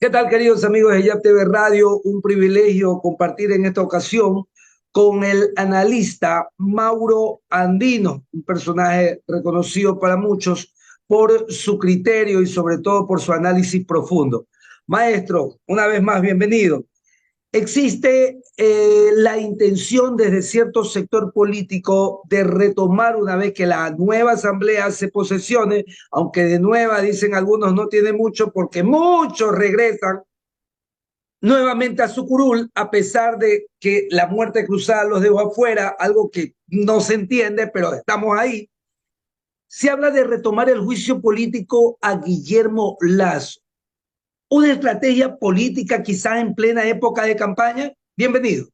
¿Qué tal, queridos amigos de YAP TV Radio? Un privilegio compartir en esta ocasión con el analista Mauro Andino, un personaje reconocido para muchos por su criterio y sobre todo por su análisis profundo. Maestro, una vez más, bienvenido. Existe la intención desde cierto sector político de retomar una vez que la nueva asamblea se posesione, aunque de nueva dicen algunos no tiene mucho porque muchos regresan nuevamente a su curul, a pesar de que la muerte cruzada los dejó afuera, algo que no se entiende, pero estamos ahí. Se habla de retomar el juicio político a Guillermo Lazo. Una estrategia política quizá en plena época de campaña. Bienvenido.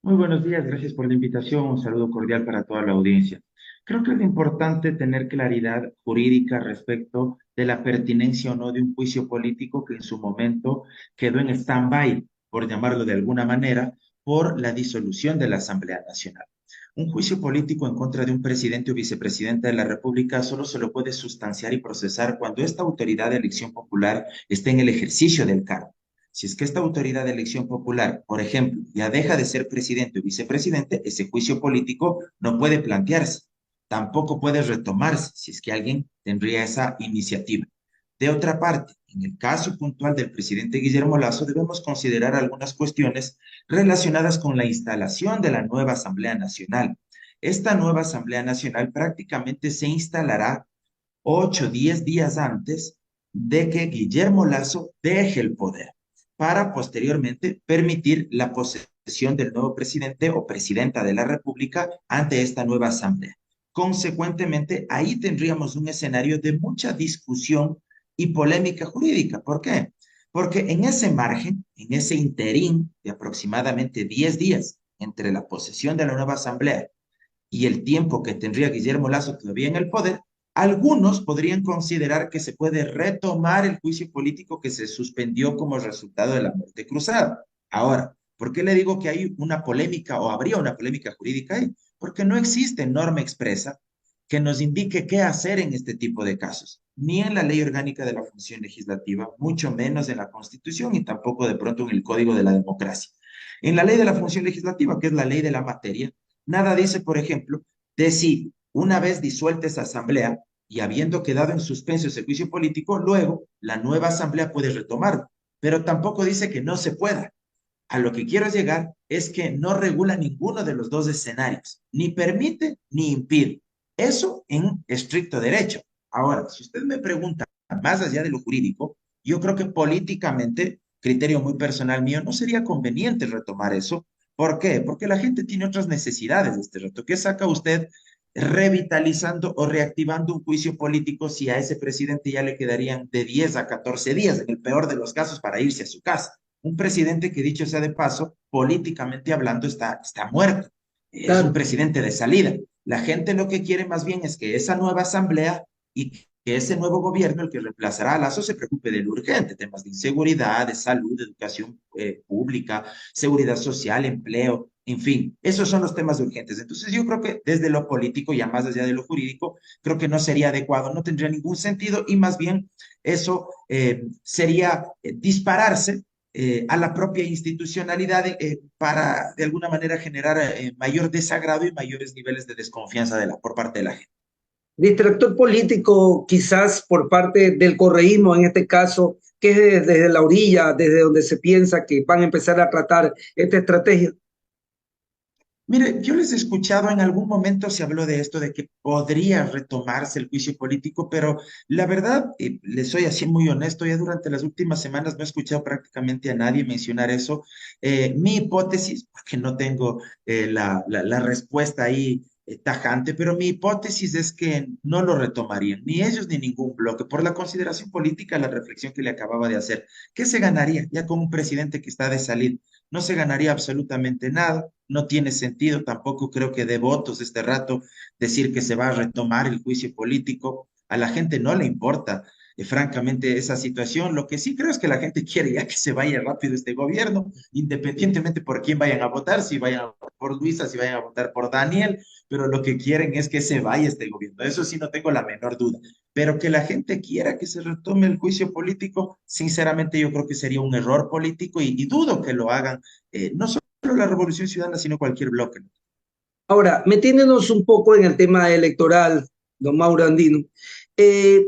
Muy buenos días, gracias por la invitación. Un saludo cordial para toda la audiencia. Creo que es importante tener claridad jurídica respecto de la pertinencia o no de un juicio político que en su momento quedó en stand-by, por llamarlo de alguna manera, por la disolución de la Asamblea Nacional. Un juicio político en contra de un presidente o vicepresidente de la República solo se lo puede sustanciar y procesar cuando esta autoridad de elección popular esté en el ejercicio del cargo. Si es que esta autoridad de elección popular, por ejemplo, ya deja de ser presidente o vicepresidente, ese juicio político no puede plantearse. Tampoco puede retomarse si es que alguien tendría esa iniciativa. De otra parte, en el caso puntual del presidente Guillermo Lasso, debemos considerar algunas cuestiones relacionadas con la instalación de la nueva Asamblea Nacional. Esta nueva Asamblea Nacional prácticamente se instalará 8 o 10 días antes de que Guillermo Lasso deje el poder, para posteriormente permitir la posesión del nuevo presidente o presidenta de la República ante esta nueva asamblea. Consecuentemente, ahí tendríamos un escenario de mucha discusión y polémica jurídica. ¿Por qué? Porque en ese margen, en ese interín de aproximadamente 10 días entre la posesión de la nueva asamblea y el tiempo que tendría Guillermo Lasso todavía en el poder, algunos podrían considerar que se puede retomar el juicio político que se suspendió como resultado de la muerte cruzada. Ahora, ¿por qué le digo que hay una polémica o habría una polémica jurídica ahí? Porque no existe norma expresa que nos indique qué hacer en este tipo de casos, ni en la ley orgánica de la función legislativa, mucho menos en la Constitución y tampoco de pronto en el Código de la Democracia. En la ley de la función legislativa, que es la ley de la materia, nada dice, por ejemplo, de si una vez disuelta esa asamblea y habiendo quedado en suspenso ese juicio político, luego la nueva asamblea puede retomarlo, pero tampoco dice que no se pueda. A lo que quiero llegar es que no regula ninguno de los dos escenarios, ni permite ni impide. Eso en estricto derecho. Ahora, si usted me pregunta más allá de lo jurídico, yo creo que políticamente, criterio muy personal mío, no sería conveniente retomar eso. ¿Por qué? Porque la gente tiene otras necesidades de este reto. ¿Qué saca usted revitalizando o reactivando un juicio político si a ese presidente ya le quedarían de 10 a 14 días, en el peor de los casos, para irse a su casa? Un presidente que, dicho sea de paso, políticamente hablando, está muerto. Es un Claro. presidente de salida. La gente lo que quiere más bien es que esa nueva asamblea y que ese nuevo gobierno, el que reemplazará a Lazo, se preocupe de lo urgente, temas de inseguridad, de salud, de educación pública, seguridad social, empleo, en fin, esos son los temas urgentes. Entonces yo creo que desde lo político, ya más allá de lo jurídico, creo que no sería adecuado, no tendría ningún sentido y más bien eso sería dispararse a la propia institucionalidad para de alguna manera generar mayor desagrado y mayores niveles de desconfianza por parte de la gente. Distractor político quizás por parte del correísmo en este caso, que es desde la orilla, desde donde se piensa que van a empezar a tratar esta estrategia. Mire, yo les he escuchado en algún momento se habló de esto, de que podría retomarse el juicio político, pero la verdad, les soy así muy honesto, ya durante las últimas semanas no he escuchado prácticamente a nadie mencionar eso. Mi hipótesis, porque no tengo la respuesta ahí tajante, pero mi hipótesis es que no lo retomarían, ni ellos ni ningún bloque, por la consideración política, la reflexión que le acababa de hacer. ¿Qué se ganaría ya con un presidente que está de salida? No se ganaría absolutamente nada, no tiene sentido, tampoco creo que dé votos este rato decir que se va a retomar el juicio político. A la gente no le importa, francamente, esa situación. Lo que sí creo es que la gente quiere ya que se vaya rápido este gobierno, independientemente por quién vayan a votar, si vayan a por Luisa, si vayan a votar por Daniel, pero lo que quieren es que se vaya este gobierno. Eso sí, no tengo la menor duda. Pero que la gente quiera que se retome el juicio político, sinceramente yo creo que sería un error político y dudo que lo hagan, no solo la Revolución Ciudadana, sino cualquier bloque. Ahora, metiéndonos un poco en el tema electoral, don Mauro Andino, eh,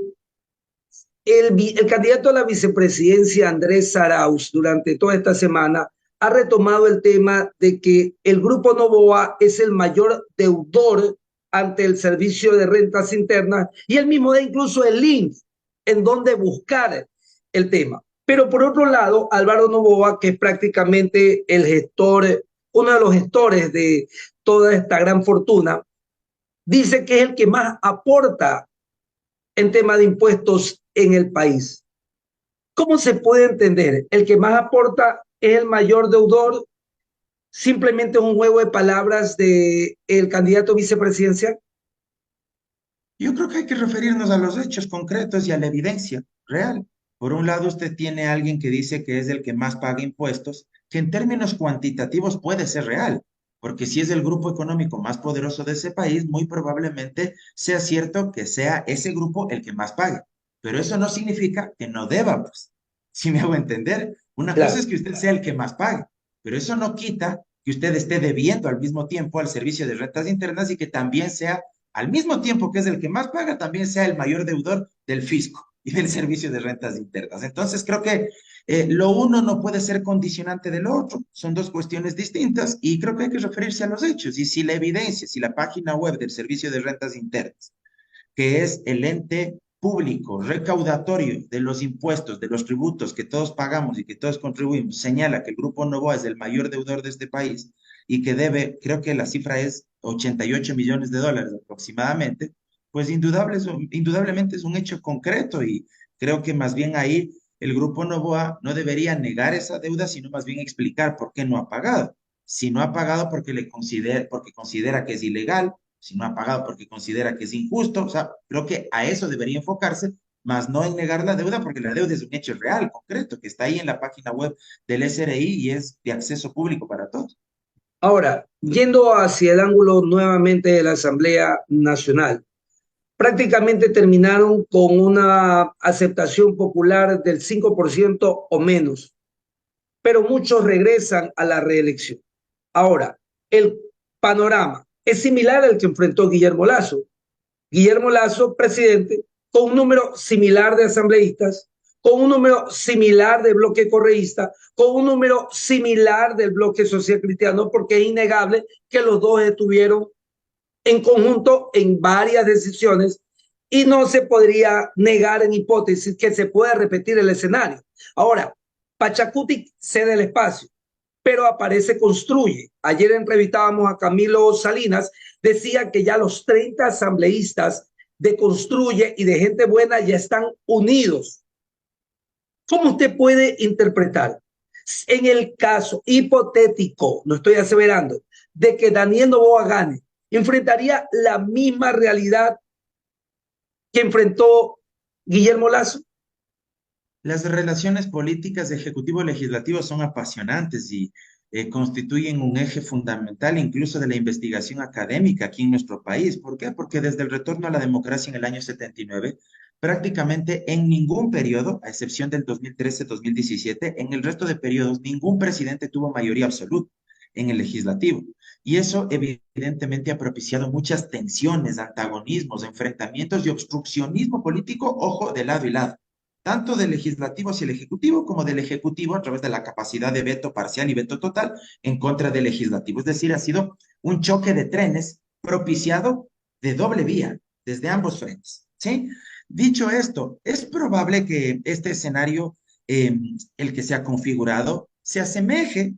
el candidato a la vicepresidencia, Andrés Arauz, durante toda esta semana ha retomado el tema de que el Grupo Novoa es el mayor deudor ante el Servicio de Rentas Internas y él mismo da incluso el link en donde buscar el tema. Pero por otro lado, Álvaro Novoa, que es prácticamente el gestor, uno de los gestores de toda esta gran fortuna, dice que es el que más aporta en tema de impuestos en el país. ¿Cómo se puede entender? El que más aporta es el mayor deudor, simplemente es un juego de palabras de el candidato vicepresidencial. Yo creo que hay que referirnos a los hechos concretos y a la evidencia real. Por un lado, usted tiene a alguien que dice que es el que más paga impuestos, que en términos cuantitativos puede ser real, porque si es el grupo económico más poderoso de ese país, muy probablemente sea cierto que sea ese grupo el que más pague. Pero eso no significa que no deba, pues. Si me hago entender, una cosa Claro. es que usted sea el que más pague, pero eso no quita que usted esté debiendo al mismo tiempo al servicio de rentas internas y que también sea al mismo tiempo que es el que más paga, también sea el mayor deudor del fisco y del servicio de rentas internas. Entonces, creo que lo uno no puede ser condicionante del otro, son dos cuestiones distintas y creo que hay que referirse a los hechos. Y si la evidencia, si la página web del servicio de rentas internas, que es el ente público recaudatorio de los impuestos, de los tributos que todos pagamos y que todos contribuimos, señala que el Grupo Novoa es el mayor deudor de este país y que debe, creo que la cifra es 88 millones de dólares aproximadamente, pues indudablemente es un hecho concreto y creo que más bien ahí el Grupo Novoa no debería negar esa deuda, sino más bien explicar por qué no ha pagado. Si no ha pagado porque considera que es ilegal, si no ha pagado porque considera que es injusto, o sea, creo que a eso debería enfocarse, más no en negar la deuda, porque la deuda es un hecho real, concreto, que está ahí en la página web del SRI y es de acceso público para todos. Ahora, yendo hacia el ángulo nuevamente de la Asamblea Nacional, prácticamente terminaron con una aceptación popular del 5% o menos, pero muchos regresan a la reelección. Ahora, el panorama es similar al que enfrentó Guillermo Lazo. Guillermo Lazo, presidente, con un número similar de asambleístas, con un número similar de bloque correísta, con un número similar del bloque social cristiano, porque es innegable que los dos estuvieron en conjunto en varias decisiones y no se podría negar en hipótesis que se pueda repetir el escenario. Ahora, Pachacuti cede el espacio, pero aparece Construye. Ayer entrevistábamos a Camilo Salinas, decía que ya los 30 asambleístas de Construye y de Gente Buena ya están unidos. ¿Cómo usted puede interpretar en el caso hipotético, no estoy aseverando, de que Daniel Noboa gane, enfrentaría la misma realidad que enfrentó Guillermo Lazo? Las relaciones políticas ejecutivo-legislativo son apasionantes y constituyen un eje fundamental incluso de la investigación académica aquí en nuestro país. ¿Por qué? Porque desde el retorno a la democracia en el año 79, prácticamente en ningún periodo, a excepción del 2013-2017, en el resto de periodos, ningún presidente tuvo mayoría absoluta en el legislativo. Y eso evidentemente ha propiciado muchas tensiones, antagonismos, enfrentamientos y obstruccionismo político, ojo, de lado y lado tanto del legislativo hacia el ejecutivo como del ejecutivo a través de la capacidad de veto parcial y veto total en contra del legislativo. Es decir, ha sido un choque de trenes propiciado de doble vía desde ambos frentes. ¿Sí? Dicho esto, es probable que este escenario, el que se ha configurado, se asemeje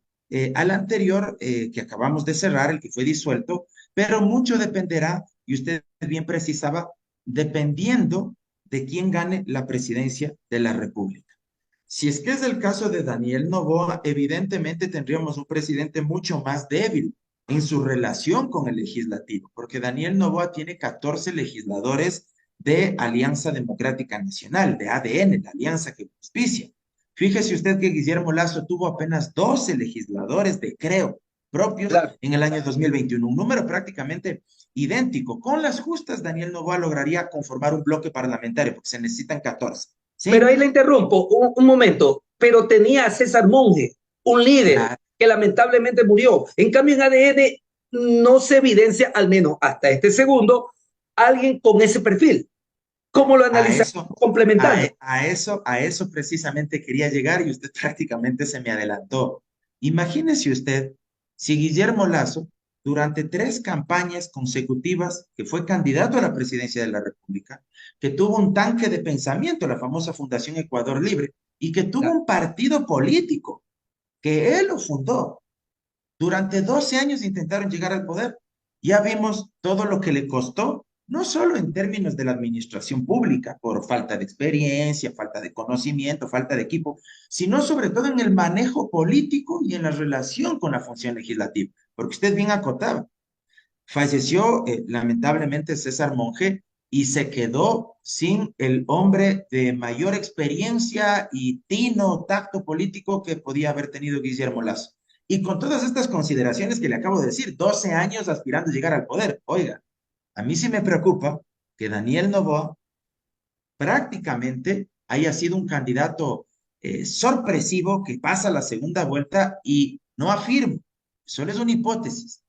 al anterior que acabamos de cerrar, el que fue disuelto, pero mucho dependerá, y usted bien precisaba, dependiendo de quién gane la presidencia de la República. Si es que es el caso de Daniel Noboa, evidentemente tendríamos un presidente mucho más débil en su relación con el legislativo, porque Daniel Noboa tiene 14 legisladores de Alianza Democrática Nacional, de ADN, la alianza que auspicia. Fíjese usted que Guillermo Lazo tuvo apenas 12 legisladores de Creo, propios Claro. en el año 2021. Un número prácticamente idéntico. Con las justas, Daniel Noboa lograría conformar un bloque parlamentario, porque se necesitan 14. Pero ¿Sí? ahí le interrumpo un momento. Pero tenía a César Monge, un líder Claro. que lamentablemente murió. En cambio, en ADN no se evidencia, al menos hasta este segundo, alguien con ese perfil. ¿Cómo lo A analizamos eso, complementando? a eso precisamente quería llegar y usted prácticamente se me adelantó. Imagínese usted si Guillermo Lazo, durante 3 campañas consecutivas, que fue candidato a la presidencia de la República, que tuvo un tanque de pensamiento, la famosa Fundación Ecuador Libre, y que tuvo un partido político, que él lo fundó. Durante 12 años intentaron llegar al poder. Ya vimos todo lo que le costó, no solo en términos de la administración pública, por falta de experiencia, falta de conocimiento, falta de equipo, sino sobre todo en el manejo político y en la relación con la función legislativa. Porque usted bien acotaba, falleció lamentablemente César Monge y se quedó sin el hombre de mayor experiencia y tino, tacto político que podía haber tenido Guillermo Lazo. Y con todas estas consideraciones que le acabo de decir, 12 años aspirando a llegar al poder. Oiga, a mí sí me preocupa que Daniel Noboa prácticamente haya sido un candidato sorpresivo que pasa la segunda vuelta y no afirmo, solo es una hipótesis.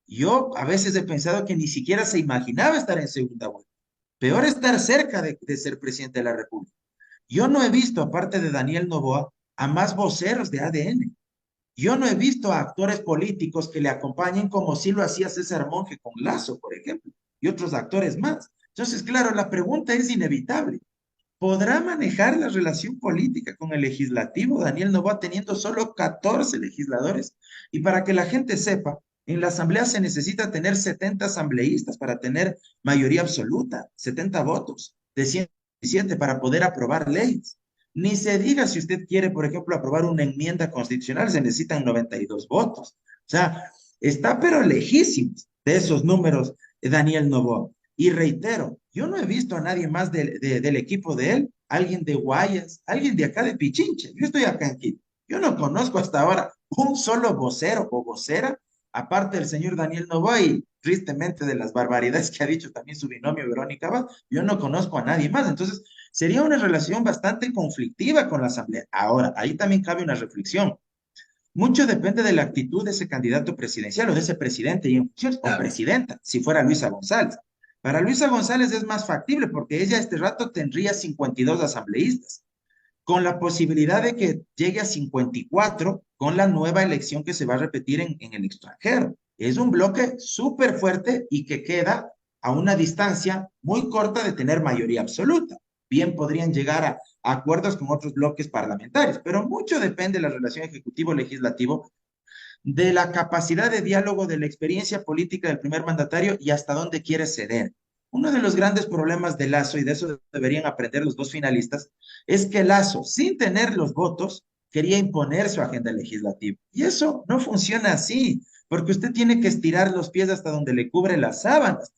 Yo a veces he pensado que ni siquiera se imaginaba estar en segunda vuelta. Peor estar cerca de ser presidente de la República. Yo no he visto, aparte de Daniel Noboa, a más voceros de ADN. Yo no he visto a actores políticos que le acompañen como sí lo hacía César Monge con Lazo, por ejemplo, y otros actores más. Entonces, claro, la pregunta es inevitable. ¿Podrá manejar la relación política con el legislativo Daniel Noboa teniendo solo 14 legisladores? Y para que la gente sepa, en la asamblea se necesita tener 70 asambleístas para tener mayoría absoluta, 70 votos de 117 para poder aprobar leyes. Ni se diga si usted quiere, por ejemplo, aprobar una enmienda constitucional, se necesitan 92 votos. O sea, está pero lejísimos de esos números Daniel Noboa. Y reitero, yo no he visto a nadie más del equipo de él, alguien de Guayas, alguien de acá de Pichinche. Yo estoy acá en Quito. Yo no conozco hasta ahora un solo vocero o vocera, aparte del señor Daniel Noboa y tristemente de las barbaridades que ha dicho también su binomio Verónica Abad, yo no conozco a nadie más. Entonces, sería una relación bastante conflictiva con la Asamblea. Ahora, ahí también cabe una reflexión. Mucho depende de la actitud de ese candidato presidencial o de ese presidente y en funciones, o Claro. presidenta, si fuera Luisa González. Para Luisa González es más factible porque ella a este rato tendría 52 asambleístas, con la posibilidad de que llegue a 54 con la nueva elección que se va a repetir en el extranjero. Es un bloque súper fuerte y que queda a una distancia muy corta de tener mayoría absoluta. Bien podrían llegar a acuerdos con otros bloques parlamentarios, pero mucho depende de la relación ejecutivo-legislativo, de la capacidad de diálogo, de la experiencia política del primer mandatario y hasta dónde quiere ceder. Uno de los grandes problemas de Lazo, y de eso deberían aprender los dos finalistas, es que Lazo, sin tener los votos, quería imponer su agenda legislativa. Y eso no funciona así, porque usted tiene que estirar los pies hasta donde le cubre las sábanas.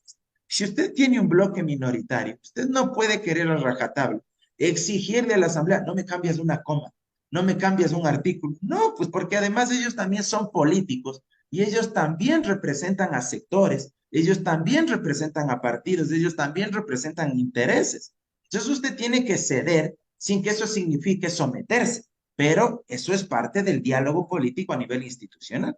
Si usted tiene un bloque minoritario, usted no puede querer a rajatabla exigirle a la Asamblea, no me cambias una coma, no me cambias un artículo. No, pues porque además ellos también son políticos y ellos también representan a sectores, ellos también representan a partidos, ellos también representan intereses. Entonces usted tiene que ceder sin que eso signifique someterse, pero eso es parte del diálogo político a nivel institucional.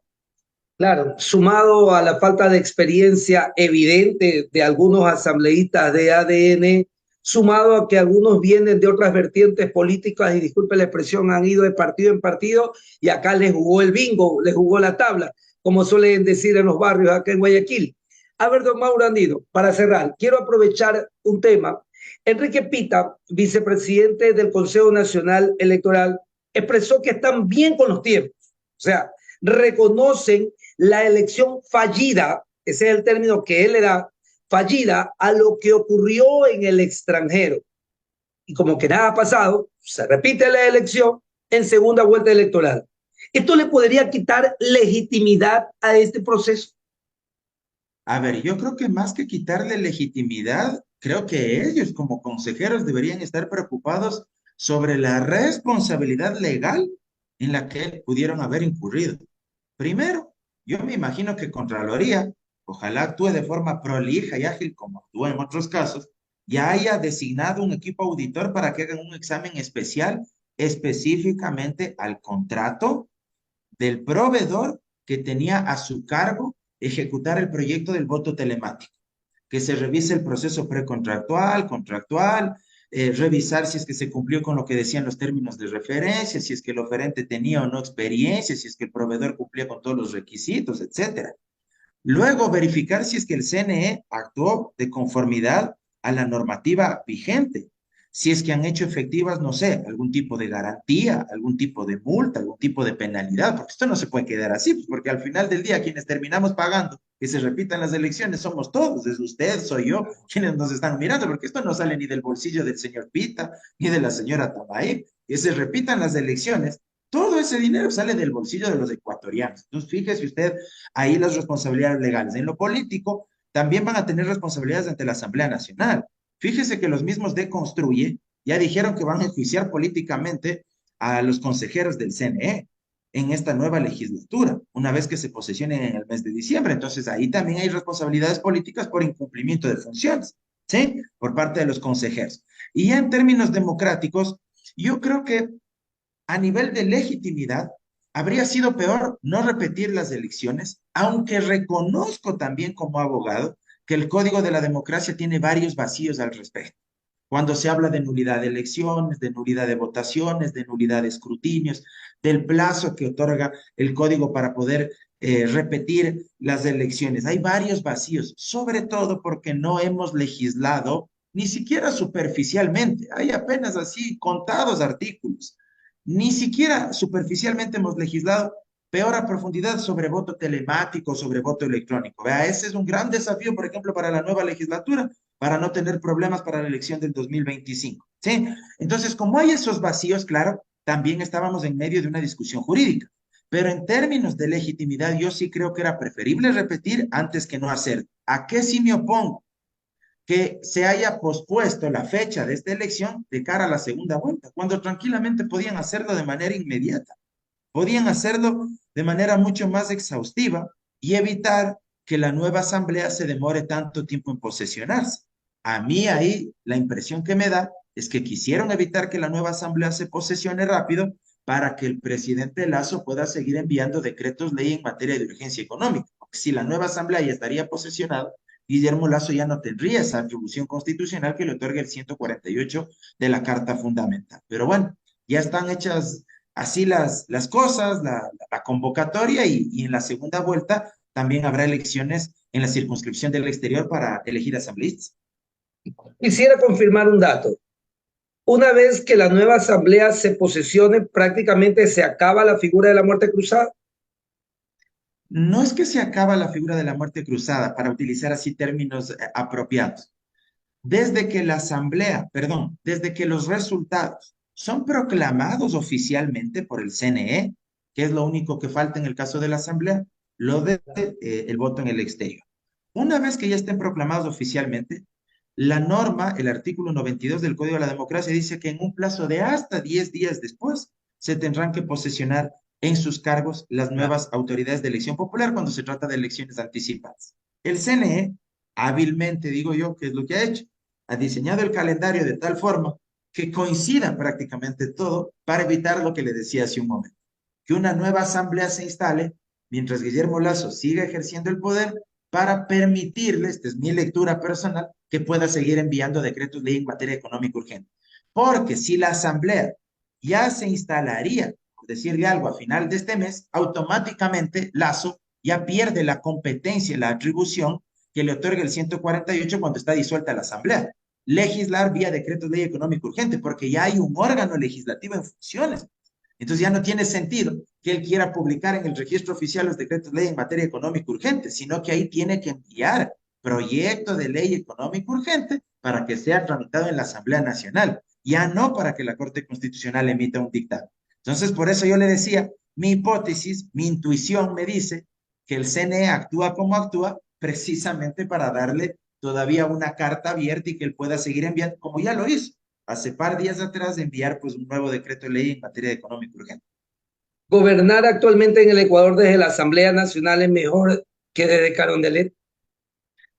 Claro, sumado a la falta de experiencia evidente de algunos asambleístas de ADN, sumado a que algunos vienen de otras vertientes políticas y disculpe la expresión, han ido de partido en partido y acá les jugó el bingo, les jugó la tabla, como suelen decir en los barrios acá en Guayaquil. A ver, don Mauro Andino, para cerrar, quiero aprovechar un tema. Enrique Pita, vicepresidente del Consejo Nacional Electoral, expresó que están bien con los tiempos, o sea, reconocen la elección fallida, ese es el término que él le da, fallida a lo que ocurrió en el extranjero. Y como que nada ha pasado, se repite la elección en segunda vuelta electoral. Esto le podría quitar legitimidad a este proceso. A ver, yo creo que más que quitarle legitimidad, creo que ellos como consejeros deberían estar preocupados sobre la responsabilidad legal en la que pudieron haber incurrido. Primero, Yo me imagino que Contraloría, ojalá actúe de forma prolija y ágil como actúa en otros casos, ya haya designado un equipo auditor para que hagan un examen especial específicamente al contrato del proveedor que tenía a su cargo ejecutar el proyecto del voto telemático, que se revise el proceso precontractual, contractual, revisar si es que se cumplió con lo que decían los términos de referencia, si es que el oferente tenía o no experiencia, si es que el proveedor cumplía con todos los requisitos, etcétera. Luego, verificar si es que el CNE actuó de conformidad a la normativa vigente, si es que han hecho efectivas, no sé, algún tipo de garantía, algún tipo de multa, algún tipo de penalidad, porque esto no se puede quedar así, pues porque al final del día quienes terminamos pagando que se repitan las elecciones somos todos, es usted, soy yo, quienes nos están mirando, porque esto no sale ni del bolsillo del señor Pita, ni de la señora Tabaí, que se repitan las elecciones, todo ese dinero sale del bolsillo de los ecuatorianos. Entonces, fíjese usted ahí las responsabilidades legales. En lo político, también van a tener responsabilidades ante la Asamblea Nacional. Fíjese que los mismos de Construye ya dijeron que van a enjuiciar políticamente a los consejeros del CNE en esta nueva legislatura, una vez que se posesionen en el mes de diciembre. Entonces, ahí también hay responsabilidades políticas por incumplimiento de funciones, ¿sí? Por parte de los consejeros. Y ya en términos democráticos, yo creo que a nivel de legitimidad, habría sido peor no repetir las elecciones, aunque reconozco también como abogado que el Código de la Democracia tiene varios vacíos al respecto. Cuando se habla de nulidad de elecciones, de nulidad de votaciones, de nulidad de escrutinios, del plazo que otorga el código para poder repetir las elecciones. Hay varios vacíos, sobre todo porque no hemos legislado ni siquiera superficialmente. Hay apenas así contados artículos. Ni siquiera superficialmente hemos legislado, peor a profundidad sobre voto telemático, sobre voto electrónico. Vea, ese es un gran desafío, por ejemplo, para la nueva legislatura, para no tener problemas para la elección del 2025. ¿Sí? Entonces, como hay esos vacíos, claro, también estábamos en medio de una discusión jurídica. Pero en términos de legitimidad, yo sí creo que era preferible repetir antes que no hacer. ¿A qué sí me opongo? Que se haya pospuesto la fecha de esta elección de cara a la segunda vuelta, cuando tranquilamente podían hacerlo de manera inmediata, podían hacerlo de manera mucho más exhaustiva y evitar que la nueva asamblea se demore tanto tiempo en posesionarse. A mí ahí la impresión que me da es que quisieron evitar que la nueva asamblea se posesione rápido para que el presidente Lazo pueda seguir enviando decretos ley en materia de urgencia económica. Porque si la nueva asamblea ya estaría posesionada, Guillermo Lazo ya no tendría esa atribución constitucional que le otorga el 148 de la Carta Fundamental. Pero bueno, ya están hechas así las cosas, la convocatoria y en la segunda vuelta también habrá elecciones en la circunscripción del exterior para elegir asambleístas. Quisiera confirmar un dato. Una vez que la nueva asamblea se posesione, prácticamente se acaba la figura de la muerte cruzada. No es que se acaba la figura de la muerte cruzada, para utilizar así términos apropiados. Desde que la asamblea, perdón, desde que los resultados son proclamados oficialmente por el CNE, que es lo único que falta en el caso de la asamblea, lo de el voto en el exterior. Una vez que ya estén proclamados oficialmente, la norma, el artículo 92 del Código de la Democracia dice que en un plazo de hasta 10 días después se tendrán que posesionar en sus cargos las nuevas autoridades de elección popular cuando se trata de elecciones anticipadas. El CNE, hábilmente digo yo, que es lo que ha hecho, ha diseñado el calendario de tal forma que coincida prácticamente todo para evitar lo que le decía hace un momento, que una nueva asamblea se instale mientras Guillermo Lazo siga ejerciendo el poder para permitirle, esta es mi lectura personal, que pueda seguir enviando decretos ley en materia económica urgente. Porque si la asamblea ya se instalaría, por decirle algo, a final de este mes, automáticamente Lazo ya pierde la competencia, la atribución que le otorga el 148 cuando está disuelta la asamblea. Legislar vía decretos ley económico urgente, porque ya hay un órgano legislativo en funciones. Entonces ya no tiene sentido que él quiera publicar en el registro oficial los decretos de ley en materia económica urgente, sino que ahí tiene que enviar proyecto de ley económica urgente para que sea tramitado en la Asamblea Nacional, ya no para que la Corte Constitucional emita un dictamen. Entonces, por eso yo le decía, mi hipótesis, mi intuición me dice que el CNE actúa como actúa precisamente para darle todavía una carta abierta y que él pueda seguir enviando, como ya lo hizo hace par días atrás, de enviar pues un nuevo decreto de ley en materia de económica urgente. ¿Gobernar actualmente en el Ecuador desde la Asamblea Nacional es mejor que desde Carondelet?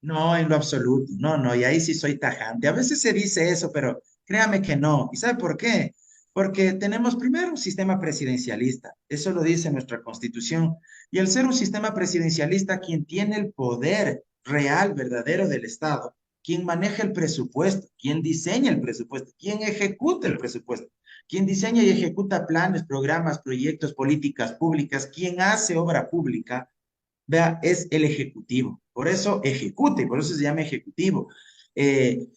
No, en lo absoluto, no, no, y ahí sí soy tajante. A veces se dice eso, pero créame que no. ¿Y sabe por qué? Porque tenemos primero un sistema presidencialista, eso lo dice nuestra Constitución, y al ser un sistema presidencialista, quien tiene el poder real, verdadero del Estado, quien maneja el presupuesto, quien diseña el presupuesto, quien ejecuta el presupuesto, quien diseña y ejecuta planes, programas, proyectos, políticas públicas, quien hace obra pública, vea, es el ejecutivo. Por eso ejecute, por eso se llama ejecutivo. Eh,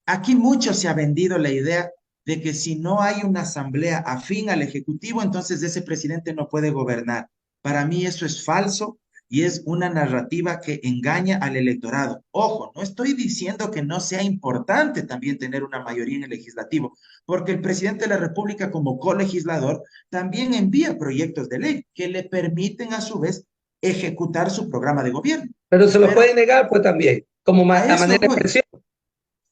Aquí mucho se ha vendido la idea de que si no hay una asamblea afín al ejecutivo, entonces ese presidente no puede gobernar. Para mí eso es falso y es una narrativa que engaña al electorado. Ojo, no estoy diciendo que no sea importante también tener una mayoría en el legislativo, porque el presidente de la República como colegislador también envía proyectos de ley que le permiten a su vez ejecutar su programa de gobierno. Pero se los Pero puede negar, pues también, como a a eso manera de voy. presión.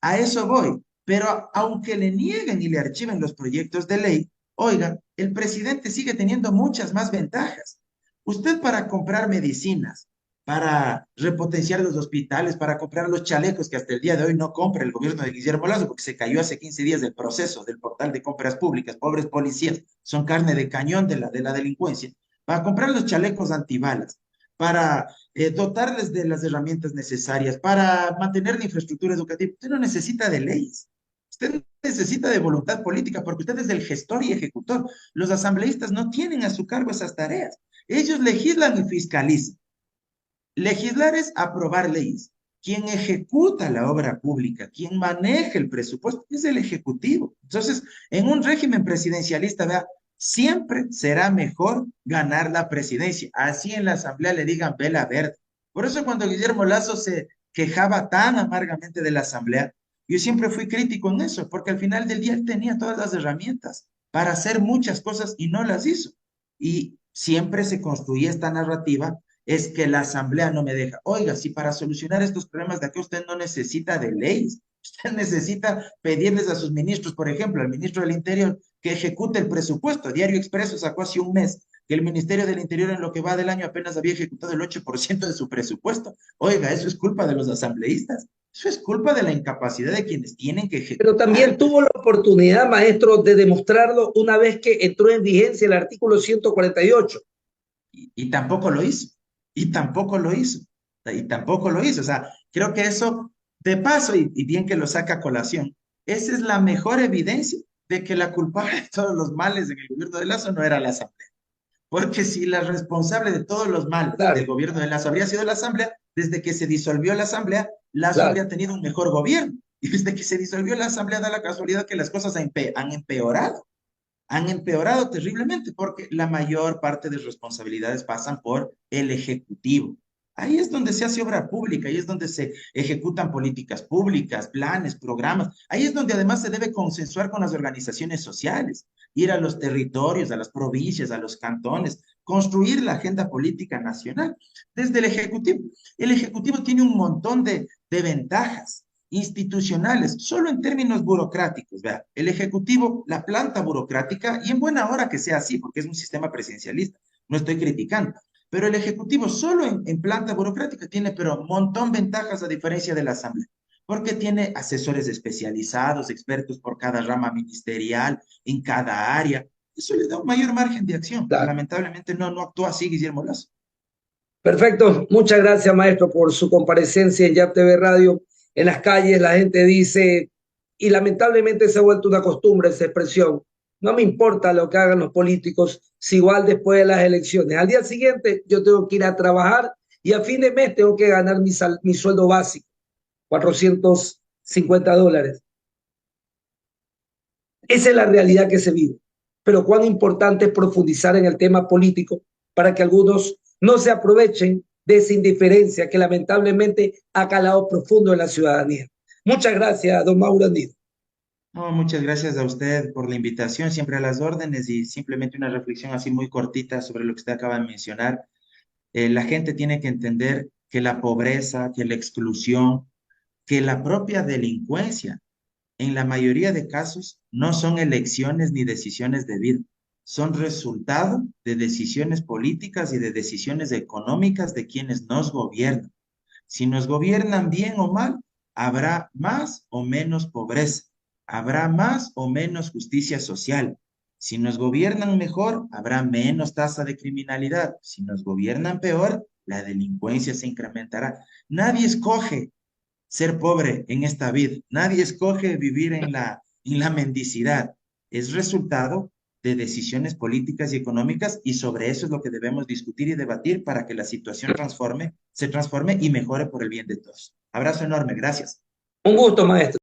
A eso voy. Pero aunque le nieguen y le archiven los proyectos de ley, oiga, el presidente sigue teniendo muchas más ventajas. Usted para comprar medicinas, para repotenciar los hospitales, para comprar los chalecos que hasta el día de hoy no compra el gobierno de Guillermo Lazo porque se cayó hace 15 días del proceso del portal de compras públicas, pobres policías, son carne de cañón de la delincuencia, para comprar los chalecos antibalas, para dotarles de las herramientas necesarias para mantener la infraestructura educativa. Usted no necesita de leyes, usted necesita de voluntad política porque usted es el gestor y ejecutor. Los asambleístas no tienen a su cargo esas tareas. Ellos legislan y fiscalizan. Legislar es aprobar leyes. Quien ejecuta la obra pública, quien maneja el presupuesto, es el Ejecutivo. Entonces, en un régimen presidencialista, vea, siempre será mejor ganar la presidencia. Así en la Asamblea le digan vela verde. Por eso cuando Guillermo Lazo se quejaba tan amargamente de la Asamblea, yo siempre fui crítico en eso, porque al final del día él tenía todas las herramientas para hacer muchas cosas y no las hizo. Y siempre se construía esta narrativa es que la asamblea no me deja. Oiga, si para solucionar estos problemas de aquí usted no necesita de leyes, usted necesita pedirles a sus ministros, por ejemplo, al ministro del Interior, que ejecute el presupuesto. Diario Expreso sacó hace un mes que el Ministerio del Interior en lo que va del año apenas había ejecutado el 8% de su presupuesto. Oiga, eso es culpa de los asambleístas. Eso es culpa de la incapacidad de quienes tienen que Pero ejecutar también el tuvo la presupuesto. oportunidad, maestro, de demostrarlo una vez que entró en vigencia el artículo 148. Y tampoco lo hizo, y tampoco lo hizo, y tampoco lo hizo. O sea, creo que eso, de paso, y bien que lo saca a colación, esa es la mejor evidencia de que la culpable de todos los males en el gobierno de Lazo no era la Asamblea. Porque si la responsable de todos los males del Claro, gobierno de Lazo habría sido la Asamblea, desde que se disolvió la Asamblea, Lazo claro. habría tenido un mejor gobierno. Y desde que se disolvió la Asamblea da la casualidad que las cosas han empeorado, han empeorado terriblemente porque la mayor parte de responsabilidades pasan por el Ejecutivo. Ahí es donde se hace obra pública, ahí es donde se ejecutan políticas públicas, planes, programas. Ahí es donde además se debe consensuar con las organizaciones sociales, ir a los territorios, a las provincias, a los cantones, construir la agenda política nacional desde el Ejecutivo. El Ejecutivo tiene un montón de ventajas institucionales, solo en términos burocráticos. Vea, el Ejecutivo, la planta burocrática, y en buena hora que sea así, porque es un sistema presidencialista, no estoy criticando, pero el Ejecutivo solo en planta burocrática tiene, pero un montón de ventajas a diferencia de la Asamblea, porque tiene asesores especializados, expertos por cada rama ministerial, en cada área. Eso le da un mayor margen de acción y Claro. lamentablemente no actúa así Guillermo Lazo. Perfecto. Muchas gracias, maestro, por su comparecencia en YAP TV Radio. En las calles la gente dice, y lamentablemente se ha vuelto una costumbre esa expresión, no me importa lo que hagan los políticos, si igual después de las elecciones. Al día siguiente yo tengo que ir a trabajar y a fin de mes tengo que ganar mi sueldo básico, $450. Esa es la realidad que se vive. Pero cuán importante es profundizar en el tema político para que algunos no se aprovechen de esa indiferencia que lamentablemente ha calado profundo en la ciudadanía. Muchas gracias, don Mauro Andino. No, muchas gracias a usted por la invitación, siempre a las órdenes y simplemente una reflexión así muy cortita sobre lo que usted acaba de mencionar. La gente tiene que entender que la pobreza, que la exclusión, que la propia delincuencia, en la mayoría de casos, no son elecciones ni decisiones de vida. son resultado de decisiones políticas y de decisiones económicas de quienes nos gobiernan. Si nos gobiernan bien o mal, habrá más o menos pobreza, habrá más o menos justicia social. Si nos gobiernan mejor, habrá menos tasa de criminalidad. Si nos gobiernan peor, la delincuencia se incrementará. Nadie escoge ser pobre en esta vida. Nadie escoge vivir en la mendicidad. Es resultado de decisiones políticas y económicas y sobre eso es lo que debemos discutir y debatir para que la situación se transforme y mejore por el bien de todos. Abrazo enorme, gracias. Un gusto, maestro.